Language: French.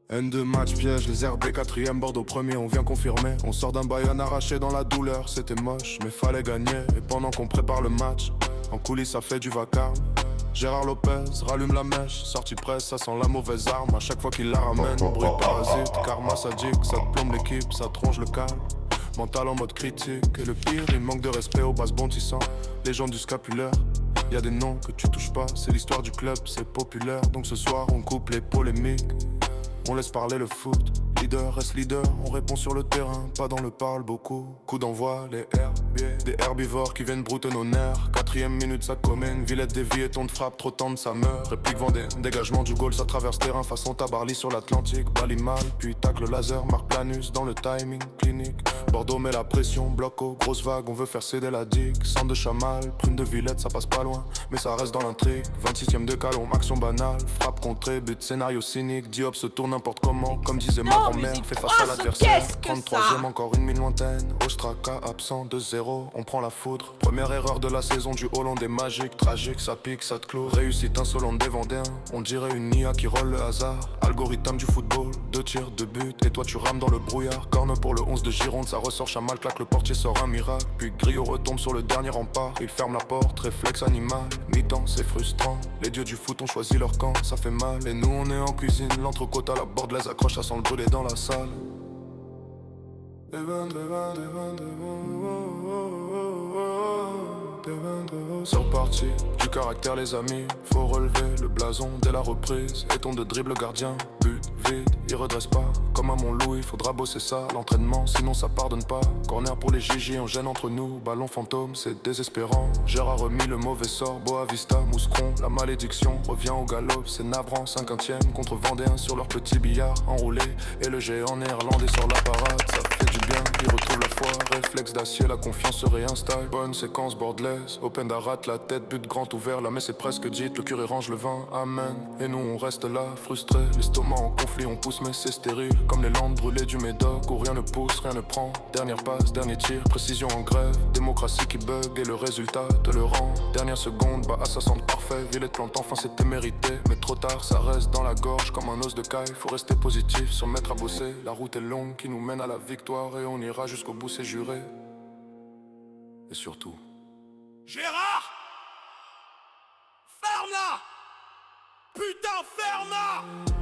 N2 match piège, les RB 4ème, Bordeaux premier, on vient confirmer. On sort d'un Bayonne arraché dans la douleur, c'était moche, mais fallait gagner. Et pendant qu'on prépare le match, en coulisses ça fait du vacarme. Gérard Lopez rallume la mèche, sortie presse, ça sent la mauvaise arme. À chaque fois qu'il la ramène, bruit parasite, karma sadique, ça te plombe l'équipe, ça tronche le calme. Mental en mode critique, et le pire, il manque de respect aux bases bondissants. Légende du scapulaire, y a des noms que tu touches pas, c'est l'histoire du club, c'est populaire. Donc ce soir on coupe les polémiques, on laisse parler le foot. Leader reste leader, on répond sur le terrain, pas dans le parle beaucoup. Coup d'envoi, les herbiers, des herbivores qui viennent brouter nos nerfs. 4ème minute, ça commet une Villette déviée, ton de frappe, trop tendre, ça meurt. Réplique Vendée, dégagement du goal, ça traverse terrain, façon Tabarly sur l'Atlantique. Bali mal, puis tacle laser, marque Planus dans le timing clinique. Bordeaux met la pression, bloc haut, grosse vague, on veut faire céder la digue. Centre de Chamal, prune de Villette, ça passe pas loin, mais ça reste dans l'intrigue. 26ème de Calon, action banale, frappe contrée, but, scénario cynique. Diop se tourne n'importe comment, comme disait ma grand-mère, fait face à l'adversaire. 33ème, encore une mine lointaine, Ostraka absent de 0, on prend la foudre. Première erreur de la saison du Hollandais magique, tragique, ça pique, ça te clôt. Réussite insolente des Vendéens, on dirait une IA qui rolle le hasard. Algorithme du football, 2 tirs, 2 buts, et toi tu rames dans le brouillard. Corne pour le 11 de Gironde, ça ressort Chamal, claque, le portier sort un miracle. Puis Griot retombe sur le dernier rempart, il ferme la porte, réflexe animal. Mi-temps, c'est frustrant, les dieux du foot ont choisi leur camp, ça fait mal. Et nous on est en cuisine, l'entrecôte à la bordelaise accroche, ça sent le brûler dans la salle. C'est reparti, du caractère les amis, faut relever le blason dès la reprise. Et ton de dribble gardien, but vide, il redresse pas. Comme à Montlouis, faudra bosser ça, l'entraînement, sinon ça pardonne pas. Corner pour les Gigi, on gêne entre nous, ballon fantôme, c'est désespérant. Gérard remis le mauvais sort, Boa Vista, Mouscron, la malédiction revient au galop, c'est navrant. 50ème contre Vendéens sur leur petit billard enroulé. Et le géant néerlandais sur la parade, ça fait du bien, il retrouve la foi. Réflexe d'acier, la confiance se réinstalle. Bonne séquence bordelaise, open d'arrate, la tête, but grand ouvert, la messe est presque dite, le curé range le vin, amen. Et nous on reste là, frustrés, l'estomac en conflit, on pousse mais c'est stérile. Comme les landes brûlées du Médoc, où rien ne pousse, rien ne prend. Dernière passe, dernier tir, précision en grève. Démocratie qui bug et le résultat te le rend. Dernière seconde, bah à ça semble parfait. Villette plante, enfin c'était mérité, mais trop tard, ça reste dans la gorge comme un os de caille. Faut rester positif, se mettre à bosser. La route est longue qui nous mène à la victoire et on ira jusqu'au bout, c'est juré. Et surtout, Gérard, ferme-la! Putain, ferme-la!